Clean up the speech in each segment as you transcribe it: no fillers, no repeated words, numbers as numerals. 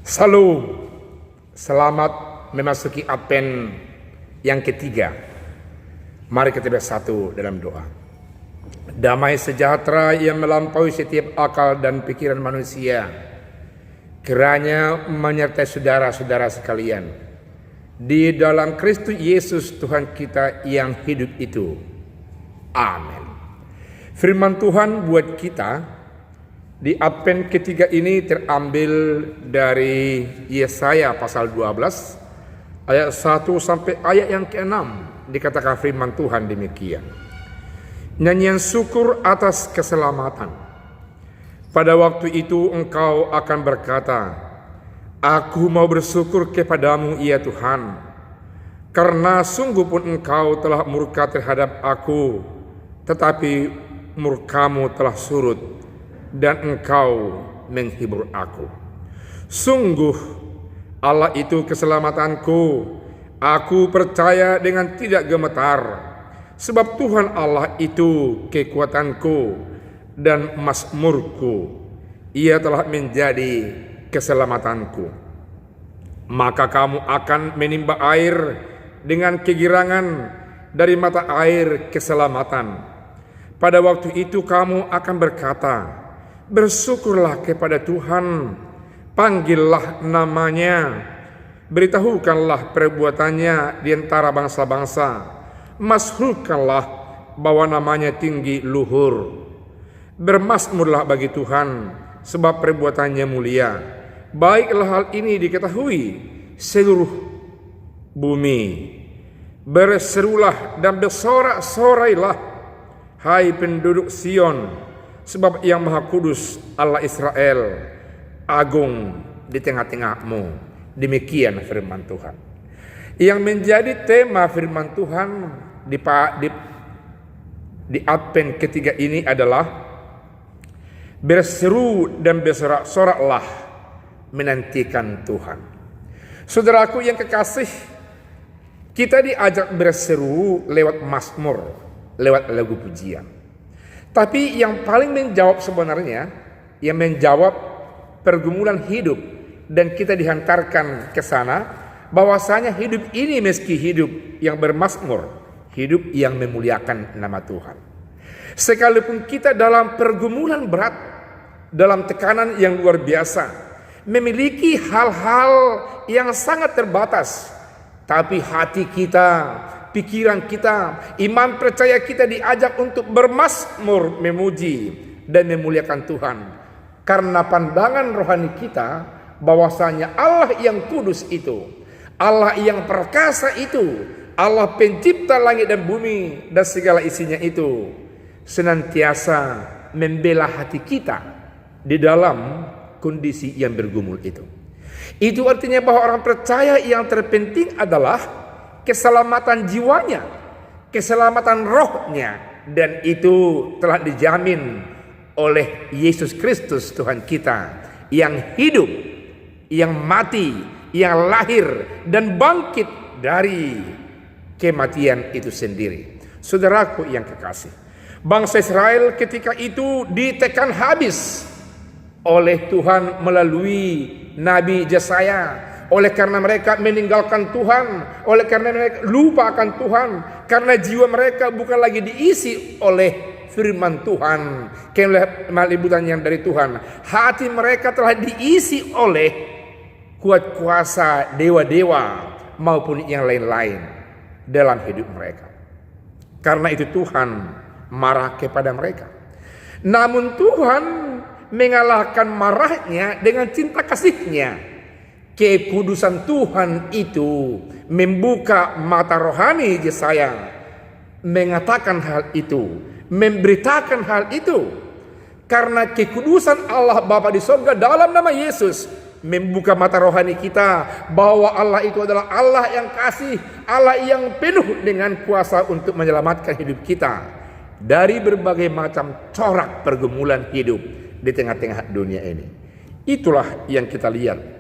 Salam, selamat memasuki Advent yang ketiga. Mari kita bersatu dalam doa. Damai sejahtera yang melampaui setiap akal dan pikiran manusia, kiranya menyertai saudara-saudara sekalian di dalam Kristus Yesus Tuhan kita yang hidup itu. Amin. Firman Tuhan buat kita di Advent ketiga ini terambil dari Yesaya pasal 12 ayat 1 sampai ayat yang ke-6. Dikatakan firman Tuhan demikian. Nyanyian syukur atas keselamatan. Pada waktu itu engkau akan berkata, aku mau bersyukur kepadamu ya Tuhan, karena sungguh pun engkau telah murka terhadap aku, tetapi murkamu telah surut dan engkau menghibur aku. Sungguh Allah itu keselamatanku. Aku percaya dengan tidak gemetar, sebab Tuhan Allah itu kekuatanku dan mazmurku. Ia telah menjadi keselamatanku. Maka kamu akan menimba air dengan kegirangan dari mata air keselamatan. Pada waktu itu kamu akan berkata, bersyukurlah kepada Tuhan, panggillah namanya, beritahukanlah perbuatannya di antara bangsa-bangsa, masyhurkanlah bahwa namanya tinggi luhur. Bermazmurlah bagi Tuhan, sebab perbuatannya mulia. Baiklah hal ini diketahui seluruh bumi. Berserulah dan bersorak-sorailah, hai penduduk Sion, sebab yang Maha Kudus Allah Israel agung di tengah-tengahmu. Demikian firman Tuhan. Yang menjadi tema firman Tuhan di Advent ketiga ini adalah berseru dan bersorak-soraklah menantikan Tuhan. Saudaraku yang kekasih, kita diajak berseru lewat mazmur, lewat lagu pujian. Tapi yang paling menjawab sebenarnya, yang menjawab pergumulan hidup, dan kita dihantarkan ke sana, bahwasanya hidup ini meski hidup yang bermazmur, hidup yang memuliakan nama Tuhan. Sekalipun kita dalam pergumulan berat, dalam tekanan yang luar biasa, memiliki hal-hal yang sangat terbatas, tapi hati kita, pikiran kita, iman percaya kita diajak untuk bermazmur, memuji dan memuliakan Tuhan. Karena pandangan rohani kita bahwasanya Allah yang kudus itu, Allah yang perkasa itu, Allah pencipta langit dan bumi dan segala isinya itu, senantiasa membela hati kita di dalam kondisi yang bergumul itu. Itu artinya bahwa orang percaya yang terpenting adalah keselamatan jiwanya, keselamatan rohnya, dan itu telah dijamin oleh Yesus Kristus Tuhan kita yang hidup, yang mati, yang lahir dan bangkit dari kematian itu sendiri. Saudaraku yang kekasih, bangsa Israel ketika itu ditekan habis oleh Tuhan melalui Nabi Yesaya. Oleh karena mereka meninggalkan Tuhan, oleh karena mereka lupa akan Tuhan, karena jiwa mereka bukan lagi diisi oleh firman Tuhan, kemalibutan yang dari Tuhan. Hati mereka telah diisi oleh kuat kuasa dewa-dewa maupun yang lain-lain dalam hidup mereka. Karena itu Tuhan marah kepada mereka. Namun Tuhan mengalahkan marahnya dengan cinta kasihnya. Kekudusan Tuhan itu membuka mata rohani Yesaya, mengatakan hal itu, memberitakan hal itu. Karena kekudusan Allah Bapa di surga dalam nama Yesus membuka mata rohani kita bahwa Allah itu adalah Allah yang kasih, Allah yang penuh dengan kuasa untuk menyelamatkan hidup kita dari berbagai macam corak pergumulan hidup di tengah-tengah dunia ini. Itulah yang kita lihat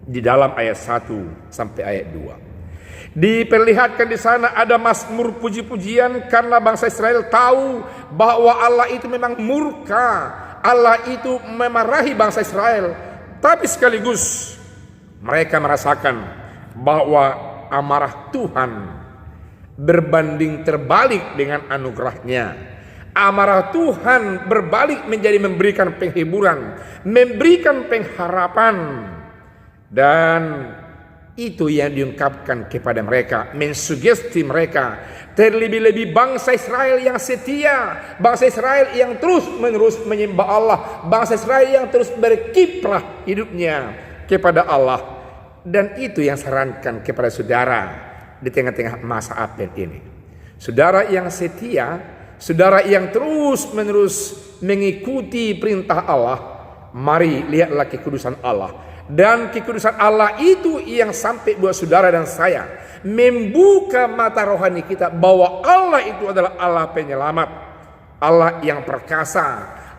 di dalam ayat 1 sampai ayat 2. Diperlihatkan di sana ada mazmur puji-pujian karena bangsa Israel tahu bahwa Allah itu memang murka, Allah itu memarahi bangsa Israel, tapi sekaligus Mereka merasakan bahwa amarah Tuhan berbanding terbalik dengan anugerahnya. Amarah Tuhan berbalik menjadi memberikan penghiburan, memberikan pengharapan. Dan itu yang diungkapkan kepada mereka, mensugesti mereka. Terlebih-lebih bangsa Israel yang setia, bangsa Israel yang terus menerus menyembah Allah, bangsa Israel yang terus berkiprah hidupnya kepada Allah. Dan itu yang sarankan kepada saudara di tengah-tengah masa Advent ini. Saudara yang setia, saudara yang terus menerus mengikuti perintah Allah, mari lihatlah kekudusan Allah. Dan kekudusan Allah itu yang sampai buat saudara dan saya membuka mata rohani kita bahwa Allah itu adalah Allah penyelamat, Allah yang perkasa,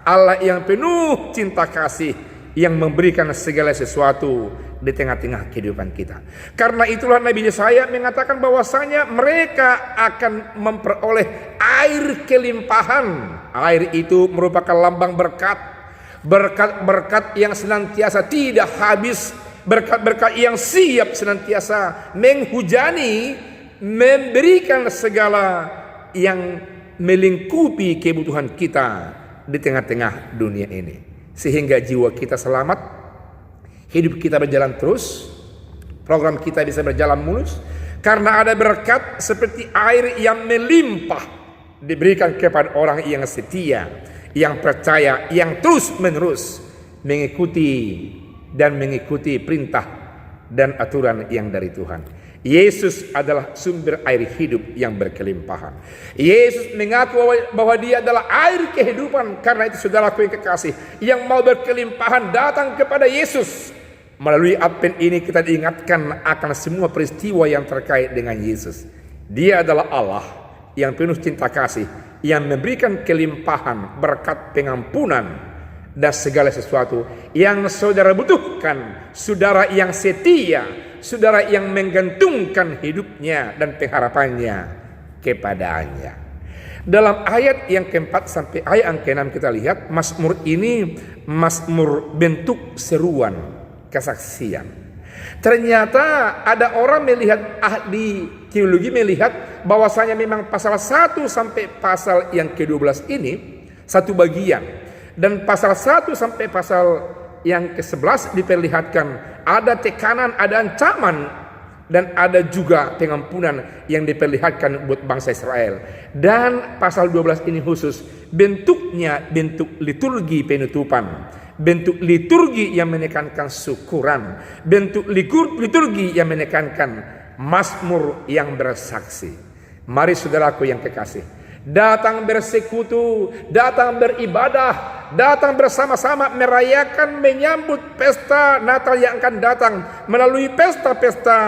Allah yang penuh cinta kasih, yang memberikan segala sesuatu di tengah-tengah kehidupan kita. Karena itulah Nabi Yesaya mengatakan bahwasanya mereka akan memperoleh air kelimpahan. Air itu merupakan lambang berkat. Berkat-berkat yang senantiasa tidak habis, berkat-berkat yang siap senantiasa menghujani, memberikan segala yang melingkupi kebutuhan kita di tengah-tengah dunia ini. Sehingga jiwa kita selamat, hidup kita berjalan terus, program kita bisa berjalan mulus, karena ada berkat seperti air yang melimpah diberikan kepada orang yang setia, yang percaya, yang terus menerus mengikuti perintah dan aturan yang dari Tuhan. Yesus adalah sumber air hidup yang berkelimpahan. Yesus mengaku bahwa dia adalah air kehidupan. Karena itu saudaraku yang kekasih, yang mau berkelimpahan datang kepada Yesus. Melalui Advent ini kita diingatkan akan semua peristiwa yang terkait dengan Yesus. Dia adalah Allah yang penuh cinta kasih, yang memberikan kelimpahan, berkat, pengampunan, dan segala sesuatu yang saudara butuhkan. Saudara yang setia, saudara yang menggantungkan hidupnya dan pengharapannya kepadanya. Dalam ayat yang keempat sampai ayat yang keenam kita lihat, Mazmur ini Mazmur bentuk seruan, kesaksian. Ternyata ada orang melihat, ahli teologi melihat bahwasanya memang pasal 1 sampai pasal yang ke-12 ini satu bagian, dan pasal 1 sampai pasal yang ke-11 diperlihatkan ada tekanan, ada ancaman, dan ada juga pengampunan yang diperlihatkan buat bangsa Israel. Dan pasal 12 ini khusus bentuknya bentuk liturgi penutupan, bentuk liturgi yang menekankan syukuran, bentuk liturgi yang menekankan Mazmur yang bersaksi. Mari saudaraku yang kekasih, datang bersekutu, datang beribadah, datang bersama-sama merayakan, menyambut pesta Natal yang akan datang melalui pesta-pesta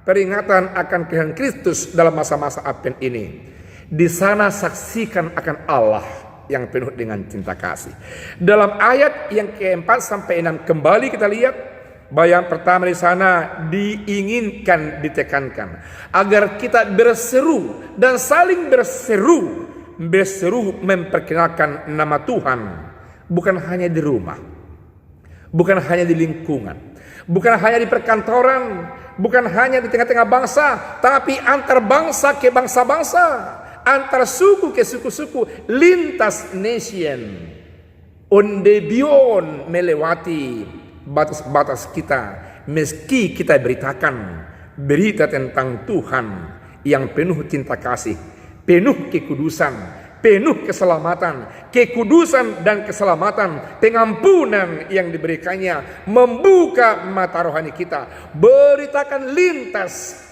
peringatan akan kelahiran Kristus dalam masa-masa Advent ini. Di sana saksikan akan Allah yang penuh dengan cinta kasih. Dalam ayat yang keempat sampai 6 kembali kita lihat bahwa yang pertama di sana diinginkan, ditekankan agar kita berseru dan saling berseru memperkenalkan nama Tuhan, bukan hanya di rumah, bukan hanya di lingkungan, bukan hanya di perkantoran, bukan hanya di tengah-tengah bangsa, tapi antar bangsa ke bangsa-bangsa, antar suku ke suku-suku, lintas nation, on the beyond, melewati batas-batas kita, meski kita beritakan berita tentang Tuhan yang penuh cinta kasih, penuh kekudusan, penuh keselamatan, kekudusan dan keselamatan, pengampunan yang diberikannya, membuka mata rohani kita, beritakan lintas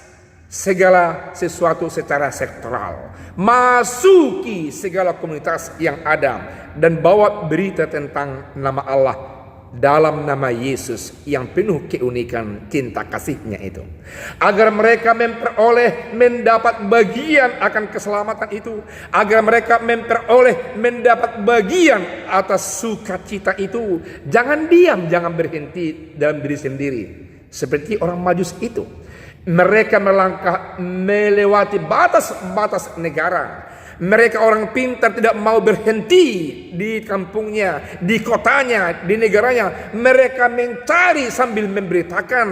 segala sesuatu secara sektoral, masuki segala komunitas yang ada, dan bawa berita tentang nama Allah dalam nama Yesus yang penuh keunikan cinta kasihnya itu, agar mereka mendapat bagian akan keselamatan itu, agar mereka mendapat bagian atas sukacita itu. Jangan diam, jangan berhenti dalam diri sendiri seperti orang Majus itu. Mereka melangkah melewati batas-batas negara, Mereka orang pintar tidak mau berhenti di kampungnya, di kotanya, di negaranya. Mereka mencari sambil memberitakan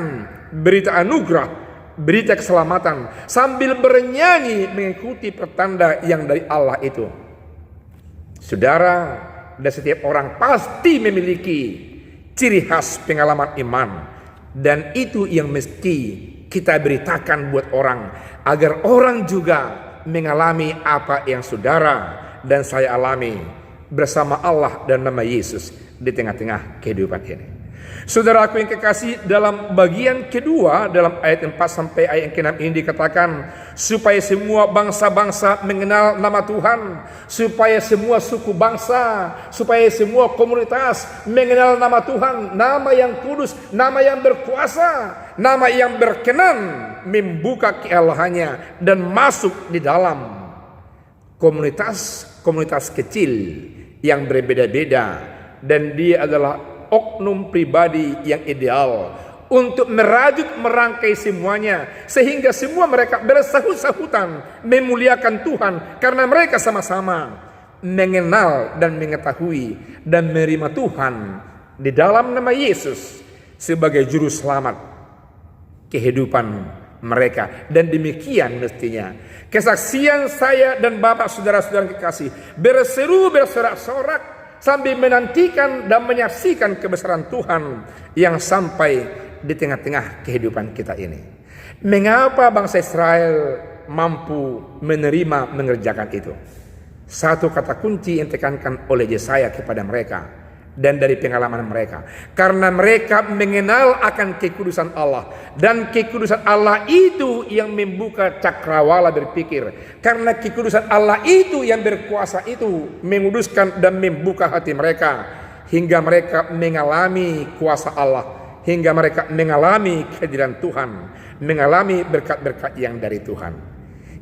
berita anugerah, berita keselamatan, sambil bernyanyi mengikuti pertanda yang dari Allah itu. Saudara, dan setiap orang pasti memiliki ciri khas pengalaman iman, dan itu yang mesti kita beritakan buat orang, agar orang juga mengalami apa yang saudara dan saya alami bersama Allah dan nama Yesus di tengah-tengah kehidupan ini. Saudaraku yang kekasih, dalam bagian kedua dalam ayat 4 sampai ayat 6 ini dikatakan, supaya semua bangsa-bangsa mengenal nama Tuhan, supaya semua suku bangsa, supaya semua komunitas mengenal nama Tuhan, nama yang kudus, nama yang berkuasa, nama yang berkenan membuka kealahannya dan masuk di dalam komunitas kecil yang berbeda-beda, dan dia adalah oknum pribadi yang ideal untuk merajut merangkai semuanya, sehingga semua mereka bersahut-sahutan memuliakan Tuhan karena mereka sama-sama mengenal dan mengetahui dan menerima Tuhan di dalam nama Yesus sebagai juru selamat kehidupan mereka. Dan demikian mestinya kesaksian saya dan Bapak saudara-saudara kekasih berseru bersorak-sorak sambil menantikan dan menyaksikan kebesaran Tuhan yang sampai di tengah-tengah kehidupan kita ini. Mengapa bangsa Israel mampu menerima mengerjakan itu? Satu kata kunci yang ditekankan oleh Yesaya kepada mereka dan dari pengalaman mereka, karena mereka mengenal akan kekudusan Allah, dan kekudusan Allah itu yang membuka cakrawala berpikir, karena kekudusan Allah itu yang berkuasa itu menguduskan dan membuka hati mereka hingga mereka mengalami kuasa Allah, hingga mereka mengalami kehadiran Tuhan, mengalami berkat-berkat yang dari Tuhan.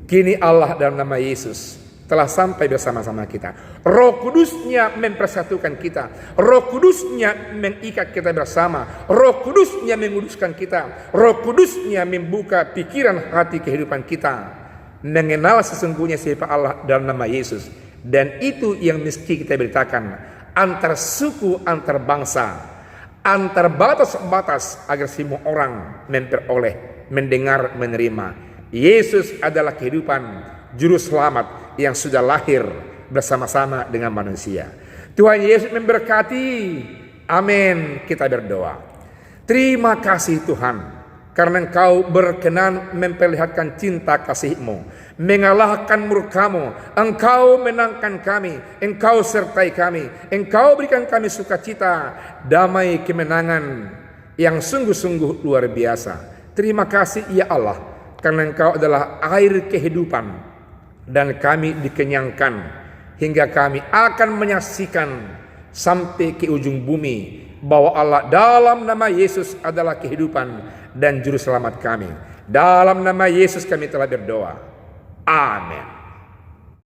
Kini Allah dalam nama Yesus telah sampai bersama-sama kita. Roh Kudusnya mempersatukan kita. Roh Kudusnya mengikat kita bersama. Roh Kudusnya menguduskan kita. Roh Kudusnya membuka pikiran hati kehidupan kita, mengenal sesungguhnya siapa Allah dalam nama Yesus. Dan itu yang mesti kita beritakan antar suku, antar bangsa, antar batas-batas, agar semua orang memperoleh, mendengar, menerima Yesus adalah kehidupan juru selamat yang sudah lahir bersama-sama dengan manusia. Tuhan Yesus memberkati. Amin. Kita berdoa. Terima kasih Tuhan, karena Engkau berkenan memperlihatkan cinta kasih-Mu, mengalahkan murka-Mu. Engkau menangkan kami, Engkau sertai kami, Engkau berikan kami sukacita, damai, kemenangan yang sungguh-sungguh luar biasa. Terima kasih ya Allah, karena Engkau adalah air kehidupan, dan kami dikenyangkan hingga kami akan menyaksikan sampai ke ujung bumi bahwa Allah dalam nama Yesus adalah kehidupan dan juru selamat kami. Dalam nama Yesus kami telah berdoa. Amin.